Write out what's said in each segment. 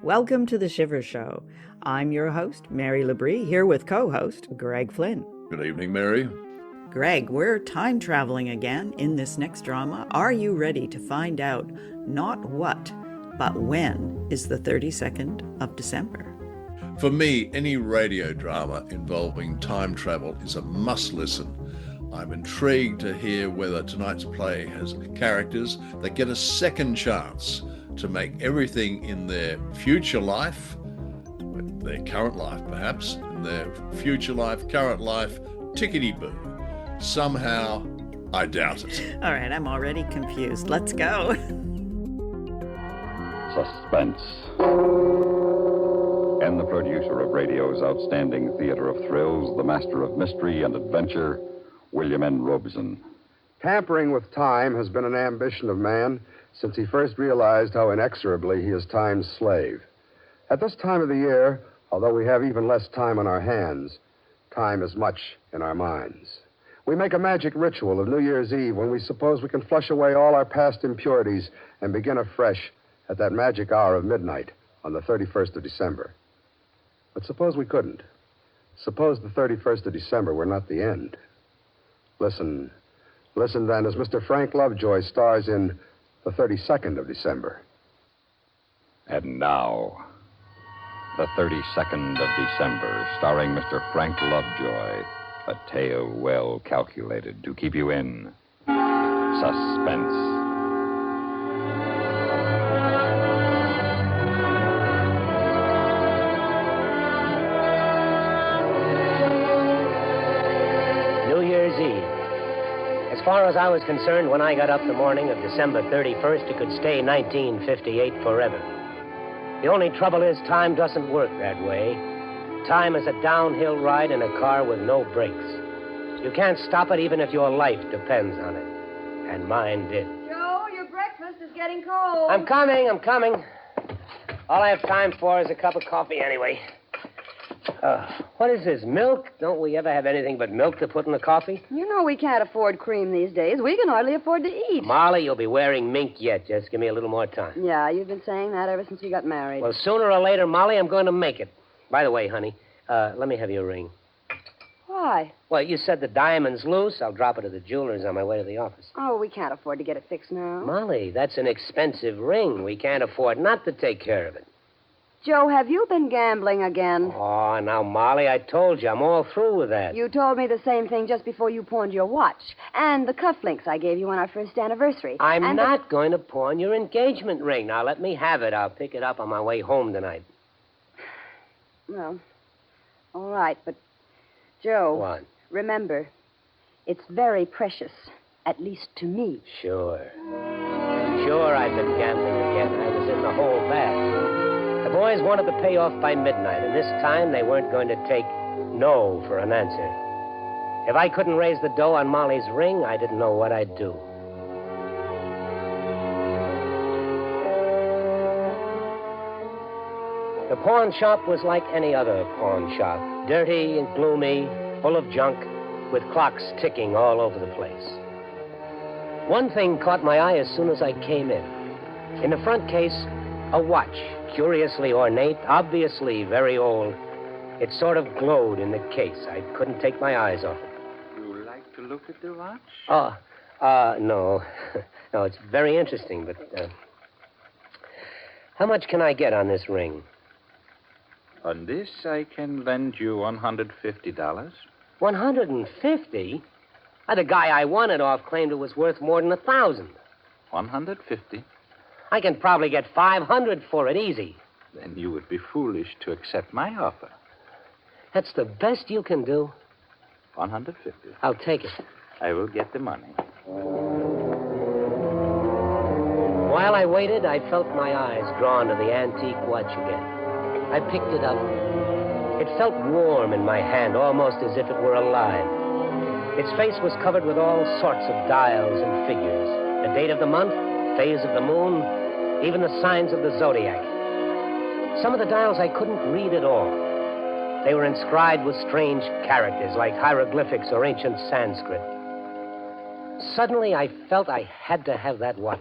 Welcome to the Shiver Show. I'm your host, Mary Labrie, here with co-host Greg Flynn. Good evening, Mary. Greg, we're time traveling again in this next drama. Are you ready to find out not what, but when is the 32nd of December? For me, any radio drama involving time travel is a must-listen. I'm intrigued to hear whether tonight's play has characters that get a second chance to make everything in their future life, their current life perhaps, in their future life, current life, tickety-boo. Somehow, I doubt it. All right, I'm already confused. Let's go. Suspense. And the producer of radio's outstanding theater of thrills, the master of mystery and adventure, William N. Robeson. Tampering with time has been an ambition of man since he first realized how inexorably he is time's slave. At this time of the year, although we have even less time on our hands, time is much in our minds. We make a magic ritual of New Year's Eve when we suppose we can flush away all our past impurities and begin afresh at that magic hour of midnight on the 31st of December. But suppose we couldn't. Suppose the 31st of December were not the end. Listen then as Mr. Frank Lovejoy stars in the 32nd of December. And now, the 32nd of December, starring Mr. Frank Lovejoy, a tale well calculated to keep you in suspense. As far as I was concerned, when I got up the morning of December 31st, it could stay 1958 forever. The only trouble is time doesn't work that way. Time is a downhill ride in a car with no brakes. You can't stop it even if your life depends on it. And mine did. Joe, your breakfast is getting cold. I'm coming. All I have time for is a cup of coffee anyway. What is this, milk? Don't we ever have anything but milk to put in the coffee? You know we can't afford cream these days. We can hardly afford to eat. Molly, you'll be wearing mink yet. Just give me a little more time. Yeah, you've been saying that ever since we got married. Well, sooner or later, Molly, I'm going to make it. By the way, honey, let me have your ring. Why? Well, you said the diamond's loose. I'll drop it at the jeweler's on my way to the office. Oh, we can't afford to get it fixed now. Molly, that's an expensive ring. We can't afford not to take care of it. Joe, have you been gambling again? Oh, now, Molly, I told you, I'm all through with that. You told me the same thing just before you pawned your watch. And the cufflinks I gave you on our first anniversary. I'm not going to pawn your engagement ring. Now, let me have it. I'll pick it up on my way home tonight. Well, all right, but, Joe... What? Remember, it's very precious, at least to me. Sure, I've been gambling again. I was in the hole bad. The boys wanted to pay off by midnight, and this time they weren't going to take no for an answer. If I couldn't raise the dough on Molly's ring, I didn't know what I'd do. The pawn shop was like any other pawn shop, dirty and gloomy, full of junk, with clocks ticking all over the place. One thing caught my eye as soon as I came in. In the front case, a watch, curiously ornate, obviously very old. It sort of glowed in the case. I couldn't take my eyes off it. You like to look at the watch? No. No, it's very interesting, but, how much can I get on this ring? On this, I can lend you $150. 150? The guy I won it off claimed it was worth more than 1,000. 150? I can probably get 500 for it, easy. Then you would be foolish to accept my offer. That's the best you can do? 150. I'll take it. I will get the money. While I waited, I felt my eyes drawn to the antique watch again. I picked it up. It felt warm in my hand, almost as if it were alive. Its face was covered with all sorts of dials and figures. The date of the month, phase of the moon, even the signs of the zodiac. Some of the dials I couldn't read at all. They were inscribed with strange characters like hieroglyphics or ancient Sanskrit. Suddenly, I felt I had to have that watch.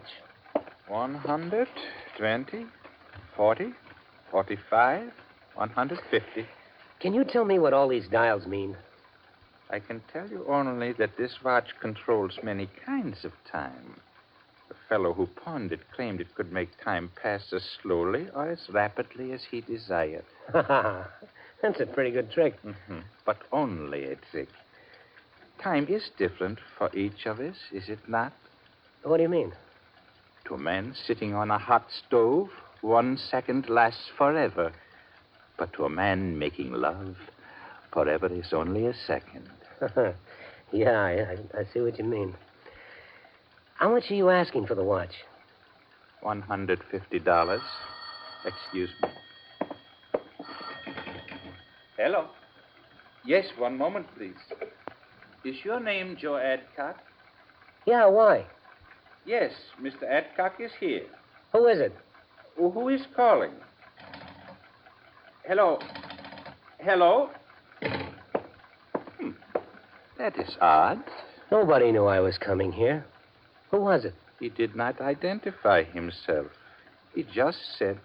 100, 20, 40, 45, 150. Can you tell me what all these dials mean? I can tell you only that this watch controls many kinds of time. The fellow who pawned it claimed it could make time pass as slowly or as rapidly as he desired. That's a pretty good trick. Mm-hmm. But only a trick. Time is different for each of us, is it not? What do you mean? To a man sitting on a hot stove, 1 second lasts forever. But to a man making love, forever is only a second. Yeah, I see what you mean. How much are you asking for the watch? $150. Excuse me. Hello. Yes, one moment, please. Is your name Joe Adcock? Yeah, why? Yes, Mr. Adcock is here. Who is it? Who is calling? Hello. Hello? That is odd. Nobody knew I was coming here. Who was it? He did not identify himself. He just said,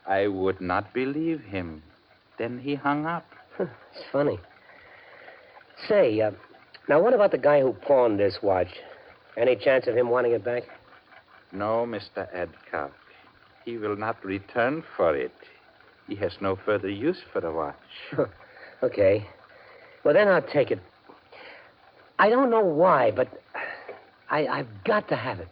I would not believe him. Then he hung up. It's funny. Say, now what about the guy who pawned this watch? Any chance of him wanting it back? No, Mr. Adcock. He will not return for it. He has no further use for the watch. Okay. Well, then I'll take it. I don't know why, but I've got to have it.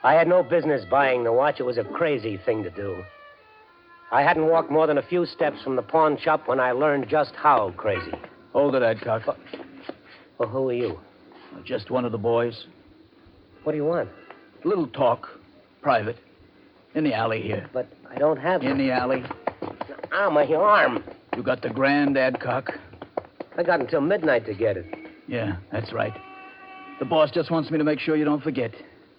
I had no business buying the watch. It was a crazy thing to do. I hadn't walked more than a few steps from the pawn shop when I learned just how crazy. Hold it, Adcock. Well, who are you? Just one of the boys. What do you want? A little talk. Private. In the alley here. But I don't have In the alley. Ow, my arm. You got the grand, Adcock? I got until midnight to get it. Yeah, that's right. The boss just wants me to make sure you don't forget.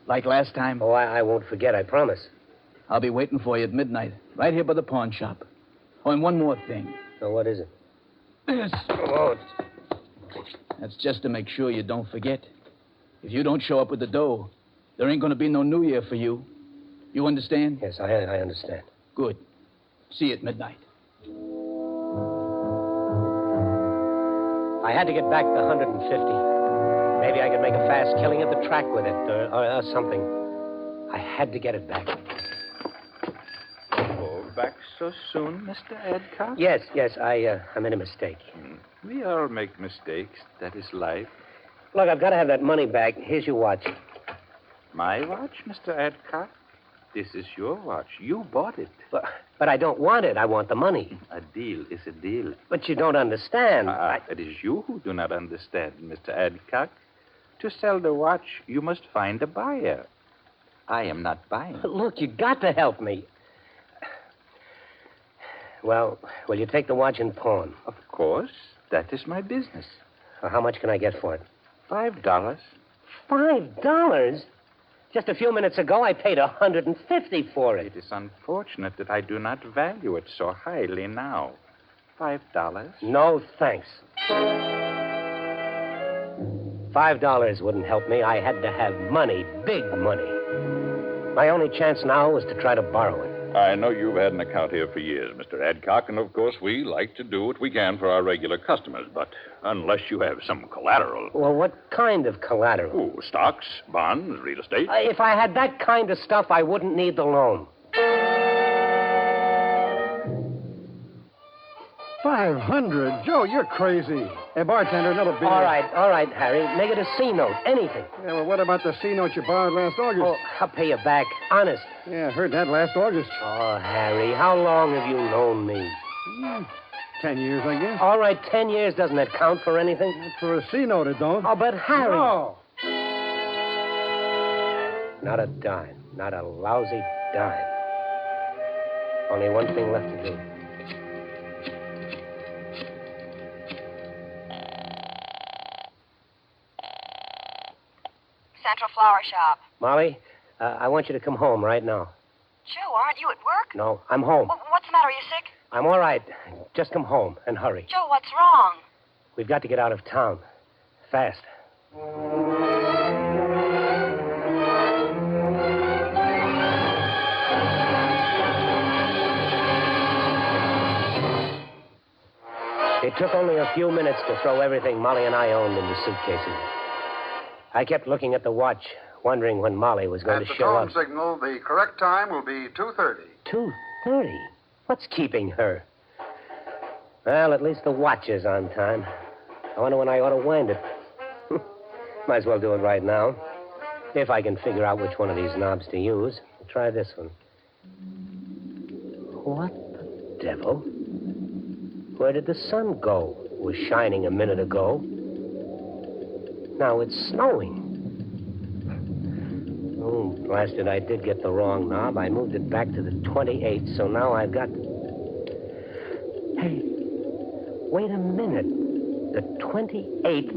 Like last time. Oh, I won't forget, I promise. I'll be waiting for you at midnight. Right here by the pawn shop. Oh, and one more thing. Oh, what is it? This. Oh, That's just to make sure you don't forget. If you don't show up with the dough, there ain't going to be no New Year for you. You understand? yes, I understand. Good. See you at midnight. I had to get back the 150. Maybe I could make a fast killing at the track with it, or something. I had to get it back. Oh, back so soon, Mr. Adcock? Yes, I made a mistake. We all make mistakes. That is life. Look, I've got to have that money back. Here's your watch. My watch, Mr. Adcock? This is your watch. You bought it. But I don't want it. I want the money. A deal is a deal. But you don't understand. It is you who do not understand, Mr. Adcock. To sell the watch, you must find a buyer. I am not buying. Look, you got to help me. Well, will you take the watch and pawn? Of course. That is my business. How much can I get for it? $5. $5? Just a few minutes ago, I paid $150 for it. It is unfortunate that I do not value it so highly now. $5? No, thanks. $5 wouldn't help me. I had to have money, big money. My only chance now was to try to borrow it. I know you've had an account here for years, Mr. Adcock, and of course we like to do what we can for our regular customers, but unless you have some collateral. Well, what kind of collateral? Oh, stocks, bonds, real estate. If I had that kind of stuff, I wouldn't need the loan. 500? Joe, you're crazy. Hey, bartender, another beer. All right, Harry. Make it a C note. Anything. Yeah, well, what about the C note you borrowed last August? Oh, I'll pay you back. Honest. Yeah, I heard that last August. Oh, Harry, how long have you known me? 10 years, I guess. All right, 10 years. Doesn't that count for anything? For a C note, it don't. Oh, but Harry. No. Not a dime. Not a lousy dime. Only one thing left to do. Central Flower Shop. Molly, I want you to come home right now. Joe, aren't you at work? No, I'm home. Well, what the matter? Are you sick? I'm all right. Just come home and hurry. Joe, what's wrong? We've got to get out of town. Fast. It took only a few minutes to throw everything Molly and I owned into suitcases. I kept looking at the watch, wondering when Molly was going to show up. At the tone signal, the correct time will be 2:30. 2:30? What's keeping her? Well, at least the watch is on time. I wonder when I ought to wind it. Might as well do it right now. If I can figure out which one of these knobs to use. Try this one. What the devil? Where did the sun go? It was shining a minute ago. Now it's snowing. Oh, blasted, I did get the wrong knob. I moved it back to the 28th, so now I've got... Hey, wait a minute. The 28th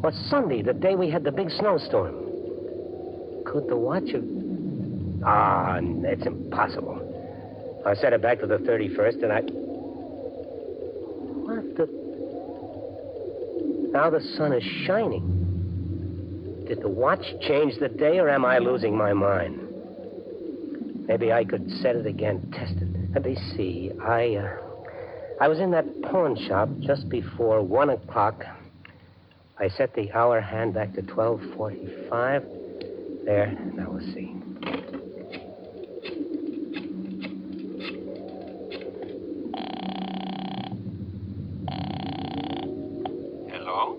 was Sunday, the day we had the big snowstorm. Could the watch have... Ah, it's impossible. I set it back to the 31st, and I... What the... Now the sun is shining. Did the watch change the day, or am I losing my mind? Maybe I could set it again, test it. Let me see. I was in that pawn shop just before 1 o'clock. I set the hour hand back to 12:45. There. Now we'll see. Hello?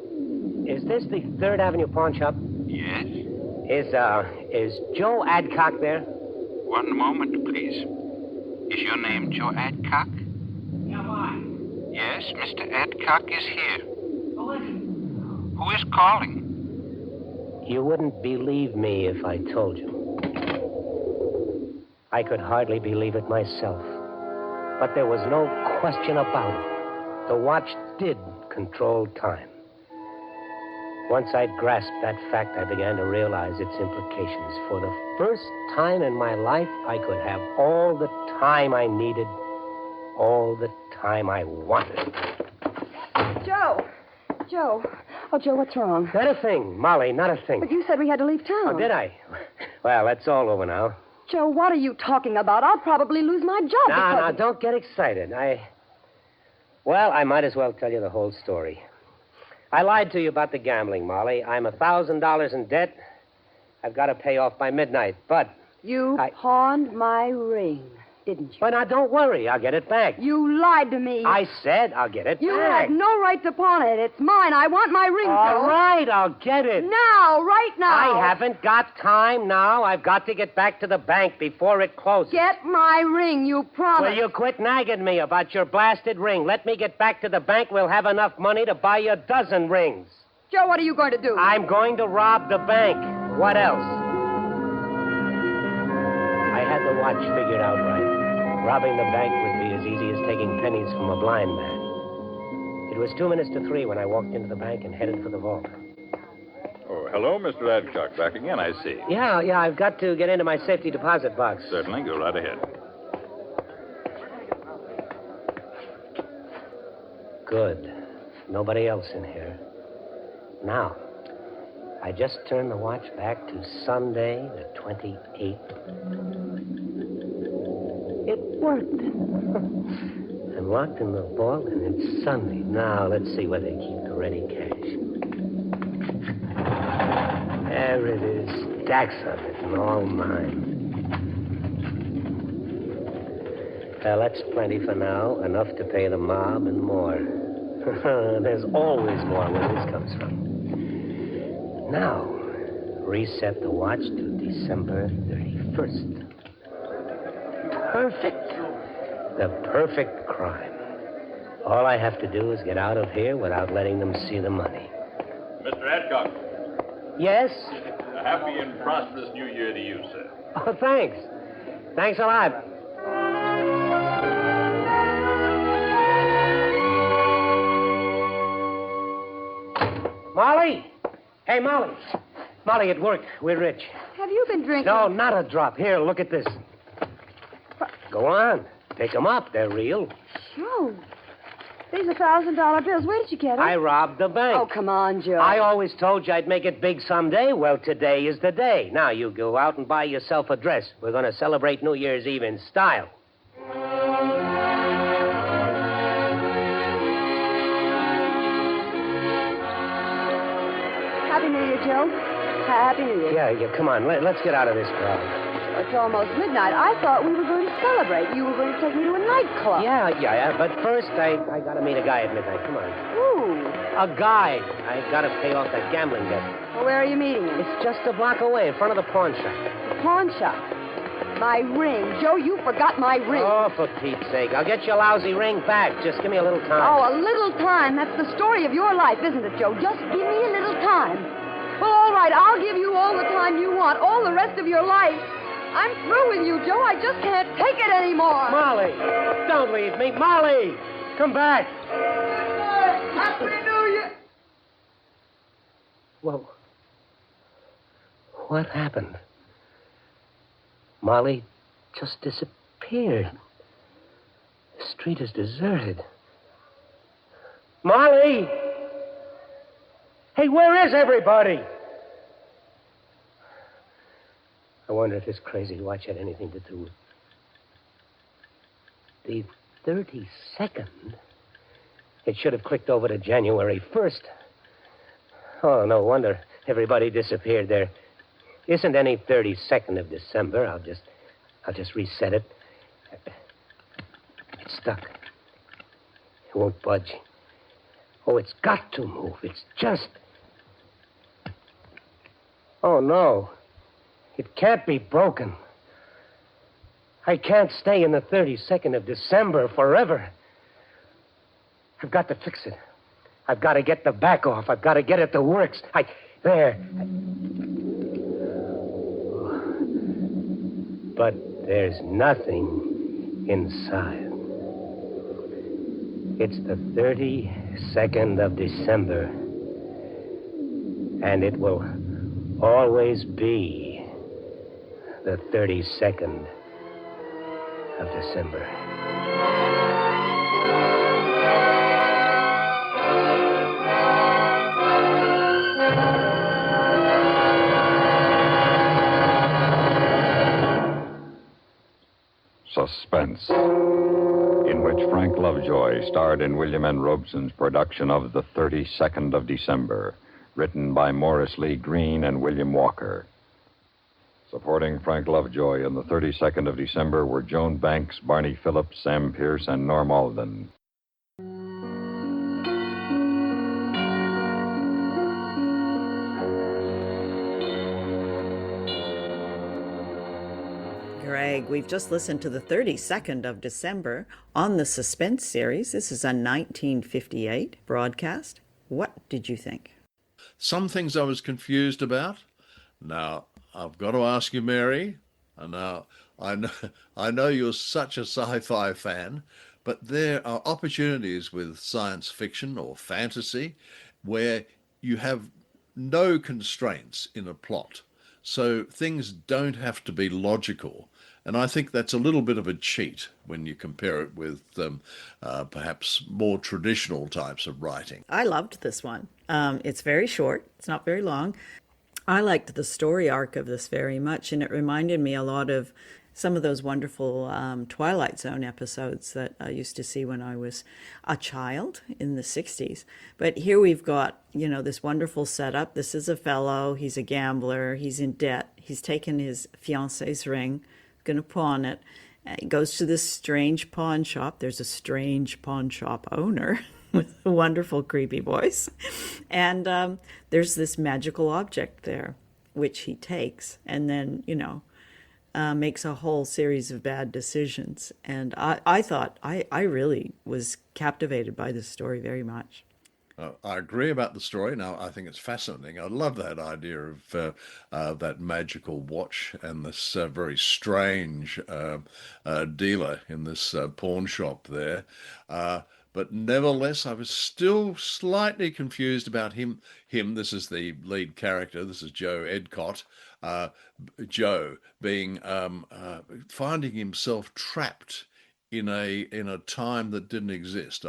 Is this the 3rd Avenue pawn shop? Yes? Is Joe Adcock there? One moment, please. Is your name Joe Adcock? Yeah, why? Yes, Mr. Adcock is here. Who is calling? You wouldn't believe me if I told you. I could hardly believe it myself. But there was no question about it. The watch did control time. Once I'd grasped that fact, I began to realize its implications. For the first time in my life, I could have all the time I needed, all the time I wanted. Joe. Joe. Oh, Joe, what's wrong? Not a thing, Molly, not a thing. But you said we had to leave town. Oh, did I? Well, that's all over now. Joe, what are you talking about? I'll probably lose my job. Now, don't get excited. Well, I might as well tell you the whole story. I lied to you about the gambling, Molly. I'm $1,000 in debt. I've got to pay off by midnight, but... You pawned my ring, didn't you? Well, now, don't worry. I'll get it back. You lied to me. I said I'll get it You back. have no right to pawn it. It's mine. I want my ring, All Joe. right, I'll get it. Now, right now. I haven't got time now. I've got to get back to the bank before it closes. Get my ring, you promised. Will you quit nagging me about your blasted ring? Let me get back to the bank. We'll have enough money to buy you a dozen rings. Joe, what are you going to do? I'm going to rob the bank. What else? I had the watch figured out right. Robbing the bank would be as easy as taking pennies from a blind man. It was 2 minutes to 3 when I walked into the bank and headed for the vault. Oh, hello, Mr. Adcock. Back again, I see. Yeah, I've got to get into my safety deposit box. Certainly. Go right ahead. Good. Nobody else in here. Now, I just turned the watch back to Sunday, the 28th. It worked. I'm locked in the vault, and it's Sunday. Now, let's see where they keep the ready cash. There it is. Stacks of it, and all mine. Well, that's plenty for now. Enough to pay the mob and more. There's always more where this comes from. Now, reset the watch to December 31st. Perfect. The perfect crime. All I have to do is get out of here without letting them see the money. Mr. Adcock, Yes? a happy and prosperous New Year to you, sir. Oh, thanks. Thanks a lot. Molly! Hey, Molly. Molly, it worked. We're rich. Have you been drinking? No, not a drop. Here, look at this. Go on. pick 'em up. They're real. Joe, these are $1,000 bills. Where did you get them? I robbed the bank. Oh, come on, Joe. I always told you I'd make it big someday. Well, today is the day. Now you go out and buy yourself a dress. We're going to celebrate New Year's Eve in style. Happy New Year, Joe. Happy New Year. Yeah, come on. Let's get out of this crowd. It's almost midnight. I thought we were going to celebrate. You were going to take me to a nightclub. Yeah. But first, I got to meet a guy at midnight. Come on. Ooh. A guy. I got to pay off that gambling debt. Well, where are you meeting him? It's just a block away in front of the pawn shop. The pawn shop. My ring. Joe, you forgot my ring. Oh, for Pete's sake. I'll get your lousy ring back. Just give me a little time. Oh, a little time. That's the story of your life, isn't it, Joe? Just give me a little time. Well, all right. I'll give you all the time you want, all the rest of your life. I'm through with you, Joe. I just can't take it anymore. Molly, don't leave me. Molly, come back. Happy New Year. Well, what happened? Molly just disappeared. The street is deserted. Molly! Hey, where is everybody? I wonder if this crazy watch had anything to do with the 32nd. It should have clicked over to January 1st. Oh, no wonder everybody disappeared. There isn't any 32nd of December. I'll just reset it. It's stuck. It won't budge. Oh, it's got to move. It's just... Oh, no. It can't be broken. I can't stay in the 32nd of December forever. I've got to fix it. I've got to get the back off. I've got to get it to works. There. But there's nothing inside. It's the 32nd of December. And it will always be the 32nd of December. Suspense, in which Frank Lovejoy starred in William N. Robeson's production of The 32nd of December, written by Morris Lee Green and William Walker. Supporting Frank Lovejoy in The 32nd of December were Joan Banks, Barney Phillips, Sam Pierce, and Norm Alden. Greg, we've just listened to The 32nd of December on the Suspense series. This is a 1958 broadcast. What did you think? Some things I was confused about. Now, I've got to ask you, Mary, and now I know you're such a sci-fi fan, but there are opportunities with science fiction or fantasy where you have no constraints in a plot. So things don't have to be logical. And I think that's a little bit of a cheat when you compare it with perhaps more traditional types of writing. I loved this one. It's very short. It's not very long. I liked the story arc of this very much, and it reminded me a lot of some of those wonderful Twilight Zone episodes that I used to see when I was a child in the 60s. But here we've got, this wonderful setup. This is a fellow. He's a gambler. He's in debt. He's taken his fiancée's ring, going to pawn it. He goes to this strange pawn shop. There's a strange pawn shop owner with a wonderful, creepy voice. And there's this magical object there, which he takes and then, makes a whole series of bad decisions. And I thought, I really was captivated by this story very much. I agree about the story. Now, I think it's fascinating. I love that idea of that magical watch and this very strange dealer in this pawn shop there. But nevertheless, I was still slightly confused about him. This is the lead character. This is Joe Edcott. Joe being finding himself trapped in a time that didn't exist.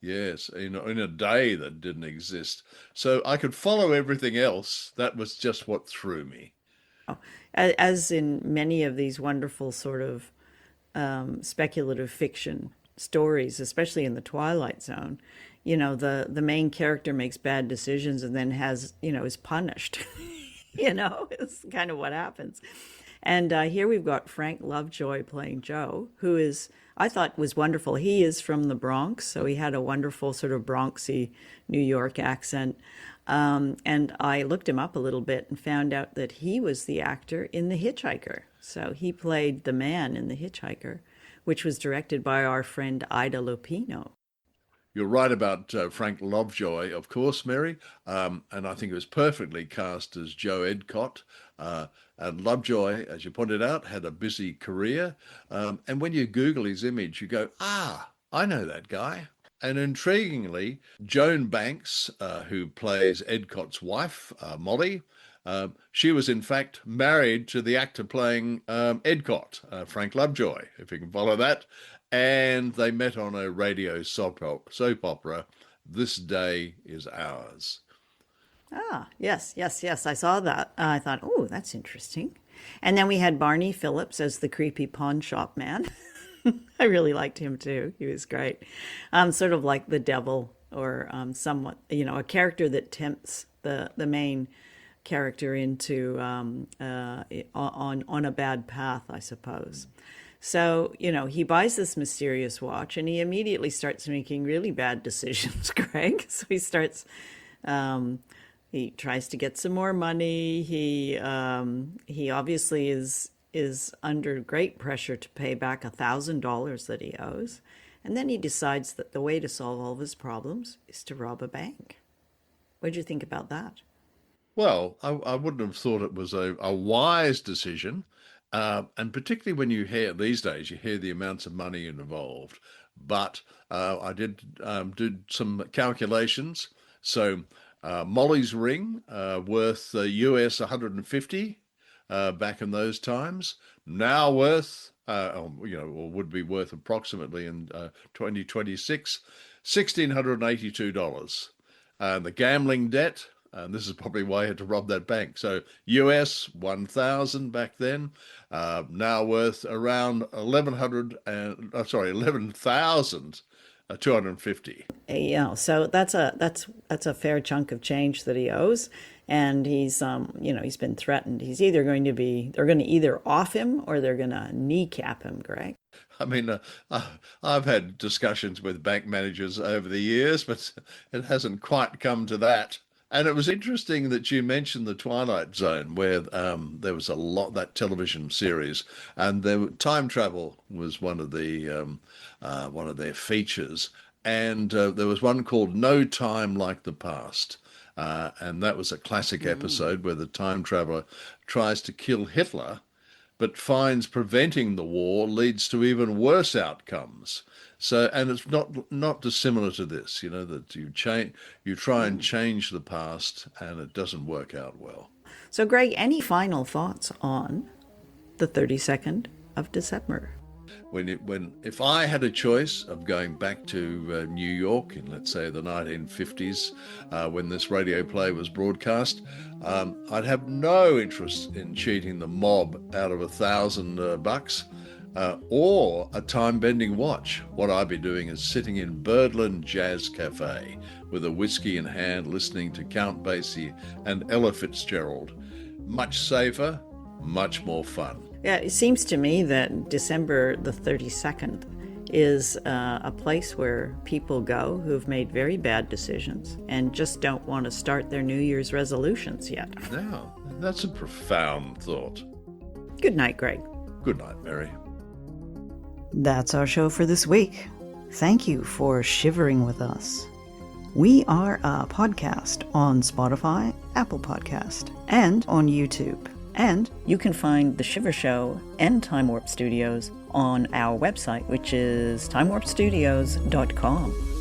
Yes, in a day that didn't exist. So I could follow everything else. That was just what threw me. As in many of these wonderful sort of speculative fiction stories, especially in the Twilight Zone, the main character makes bad decisions and then is punished. It's kind of what happens. And here we've got Frank Lovejoy playing Joe, who I thought was wonderful. He is from the Bronx, so he had a wonderful sort of Bronxy New York accent. And I looked him up a little bit and found out that he was the actor in The Hitchhiker. So he played the man in The Hitchhiker, which was directed by our friend Ida Lupino. You're right about Frank Lovejoy, of course, Mary, and I think it was perfectly cast as Joe Edcott. And Lovejoy, as you pointed out, had a busy career. And when you Google his image, you go, I know that guy. And intriguingly, Joan Banks, who plays Edcott's wife, Molly, she was in fact married to the actor playing Edcott, Frank Lovejoy, if you can follow that. And they met on a radio soap opera, This Day Is Ours. Yes. I saw that. I thought, oh, that's interesting. And then we had Barney Phillips as the creepy pawn shop man. I really liked him too. He was great. Sort of like the devil, or somewhat, a character that tempts the main character into on a bad path, I suppose. So, he buys this mysterious watch and he immediately starts making really bad decisions, Greg. So he starts, he tries to get some more money. He obviously is under great pressure to pay back $1,000 that he owes. And then he decides that the way to solve all of his problems is to rob a bank. What did you think about that? Well, I wouldn't have thought it was a wise decision. And particularly when you hear these days, you hear the amounts of money involved. But I did some calculations. So Molly's ring, worth US 150 back in those times, now worth, or would be worth approximately in 2026, $1,682. The gambling debt, and this is probably why he had to rob that bank. So US 1,000 back then, now worth around 11,250. Yeah, so that's a fair chunk of change that he owes, and he's he's been threatened. They're going to either off him or they're going to kneecap him, Greg. I mean, I've had discussions with bank managers over the years, but it hasn't quite come to that. And it was interesting that you mentioned the Twilight Zone, where there was a lot, that television series, and time travel was one of their features. And there was one called No Time Like the Past. And that was a classic episode where the time traveler tries to kill Hitler, but finds preventing the war leads to even worse outcomes. So, and it's not dissimilar to this, that you try and change the past, and it doesn't work out well. So, Greg, any final thoughts on the 32nd of December? If I had a choice of going back to New York in, let's say, the 1950s, when this radio play was broadcast, I'd have no interest in cheating the mob out of $1,000 or a time-bending watch. What I'd be doing is sitting in Birdland Jazz Cafe with a whiskey in hand, listening to Count Basie and Ella Fitzgerald. Much safer, much more fun. Yeah, it seems to me that December the 32nd is a place where people go who've made very bad decisions and just don't want to start their New Year's resolutions yet. Now, that's a profound thought. Good night, Greg. Good night, Mary. That's our show for this week. Thank you for shivering with us. We are a podcast on Spotify, Apple Podcast, and on YouTube. And you can find The Shiver Show and Time Warp Studios on our website, which is timewarpstudios.com.